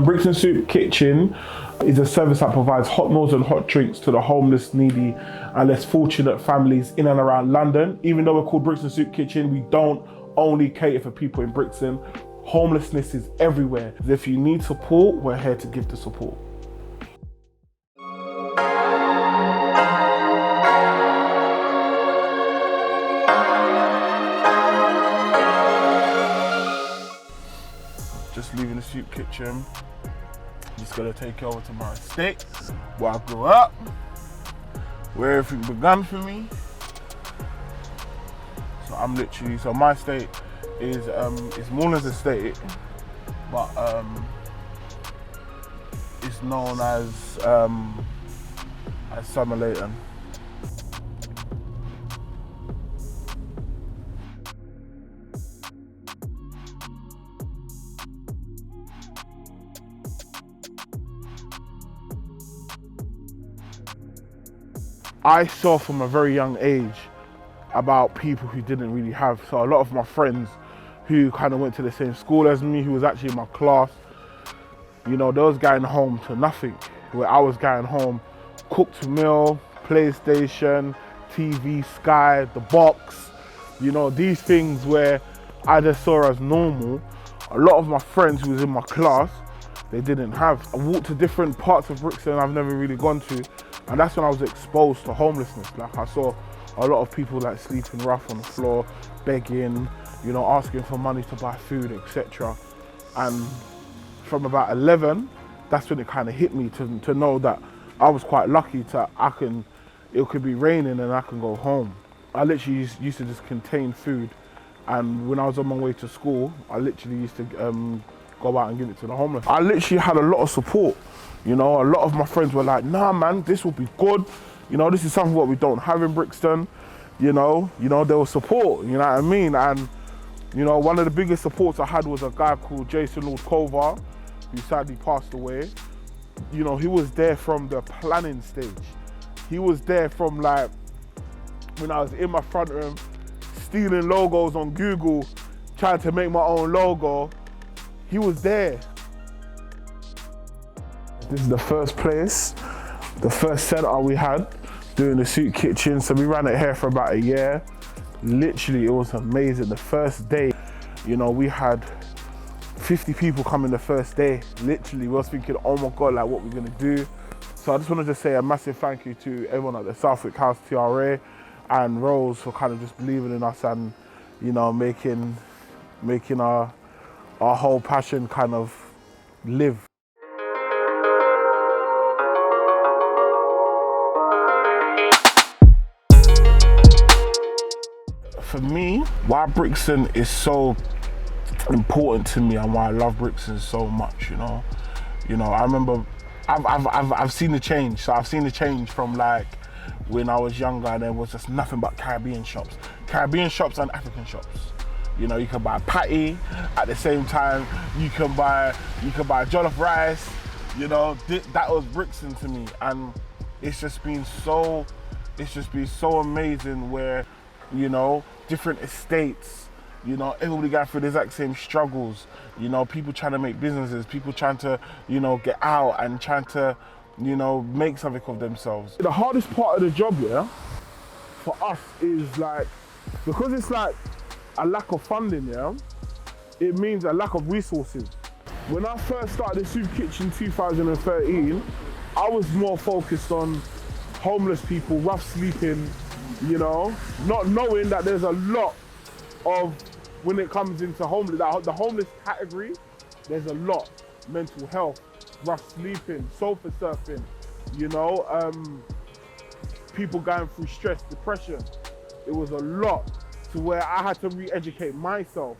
Brixton Soup Kitchen is a service that provides hot meals and hot drinks to the homeless, needy and less fortunate families in and around London. Even though we're called Brixton Soup Kitchen, we don't only cater for people in Brixton. Homelessness is everywhere. If you need support, we're here to give the support. Just leaving the soup kitchen. Just gonna take you over to my estate where I grew up, where everything began for me. So my estate is Mourners Estate, but it's known as Summer Leighton. I saw from a very young age about people who didn't really have. So a lot of my friends who kind of went to the same school as me, who was actually in my class, you know, they was going home to nothing. Where I was going home, cooked meal, PlayStation, TV, Sky, the box, you know, these things where I just saw as normal. A lot of my friends who was in my class, they didn't have. I walked to different parts of Brixton I've never really gone to. And that's when I was exposed to homelessness. Like I saw a lot of people like sleeping rough on the floor, begging, you know, asking for money to buy food, etc. And from about 11, that's when it kind of hit me to know that I was quite lucky it could be raining and I can go home. I literally used to just contain food. And when I was on my way to school, I literally used to go out and give it to the homeless. I literally had a lot of support. You know, a lot of my friends were like, nah man, this will be good. You know, this is something what we don't have in Brixton. You know, there was support, you know what I mean? And, you know, one of the biggest supports I had was a guy called Jason Lord Kovar, who sadly passed away. You know, he was there from the planning stage. He was there from like, when I was in my front room, stealing logos on Google, trying to make my own logo. He was there. This is the first place, the first centre we had doing the soup kitchen. So we ran it here for about a year. Literally, it was amazing. The first day, you know, we had 50 people coming the first day. Literally, we was thinking, oh my God, like what we're gonna do. So I just wanted to say a massive thank you to everyone at the Southwick House TRA and Rose for kind of just believing in us and, you know, making our whole passion kind of live. For me, why Brixton is so important to me and why I love Brixton so much, you know, I remember I've seen the change. So I've seen the change from like when I was younger and there was just nothing but Caribbean shops and African shops. You know, you can buy a patty at the same time. You can buy jollof rice. You know, that was Brixton to me, and it's just been so amazing where, you know, different estates, you know, everybody going through the exact same struggles, you know, people trying to make businesses, people trying to, you know, get out and trying to, you know, make something of themselves. The hardest part of the job, yeah, for us is like, because it's like a lack of funding, yeah, it means a lack of resources. When I first started the soup kitchen in 2013, I was more focused on homeless people, rough sleeping, you know, not knowing that there's a lot of, when it comes into the homeless category, there's a lot. Mental health, rough sleeping, sofa surfing, you know, people going through stress, depression. It was a lot to where I had to re-educate myself,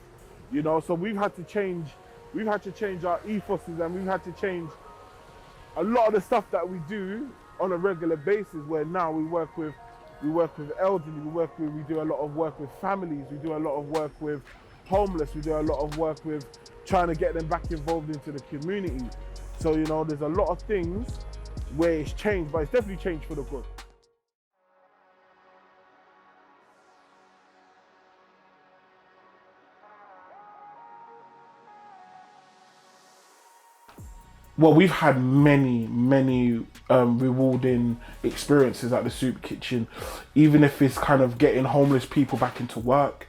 you know, so we've had to change our ethoses and we've had to change a lot of the stuff that we do on a regular basis, where now we work with elderly, we do a lot of work with families, we do a lot of work with homeless, we do a lot of work with trying to get them back involved into the community. So, you know, there's a lot of things where it's changed, but it's definitely changed for the good. Well, we've had many rewarding experiences at the soup kitchen, even if it's kind of getting homeless people back into work,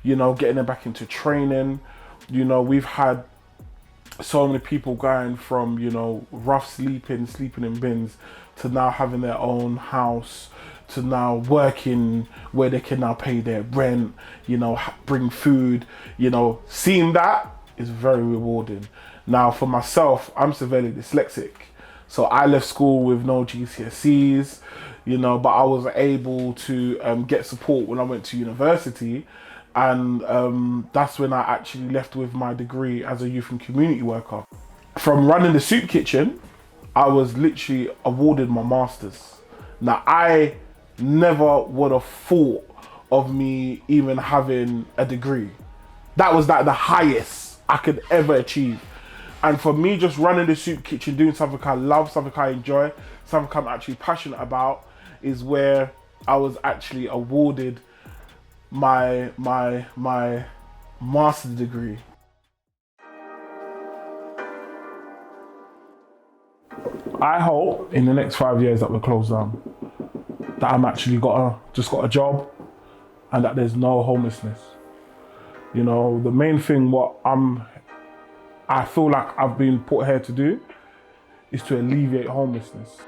you know, getting them back into training. You know, we've had so many people going from, you know, rough sleeping in bins, to now having their own house, to now working where they can now pay their rent, you know, bring food, you know. Seeing that is very rewarding. Now for myself, I'm severely dyslexic, so I left school with no GCSEs, you know, but I was able to get support when I went to university, and that's when I actually left with my degree as a youth and community worker. From running the soup kitchen, I was literally awarded my master's. Now, I never would have thought of me even having a degree. That was like the highest I could ever achieve. And for me, just running the soup kitchen, doing something I love, something I enjoy, something I'm actually passionate about, is where I was actually awarded my master's degree. I hope in the next 5 years that we're closed down, that I'm actually just got a job, and that there's no homelessness. You know, the main thing I feel like I've been put here to do is to alleviate homelessness.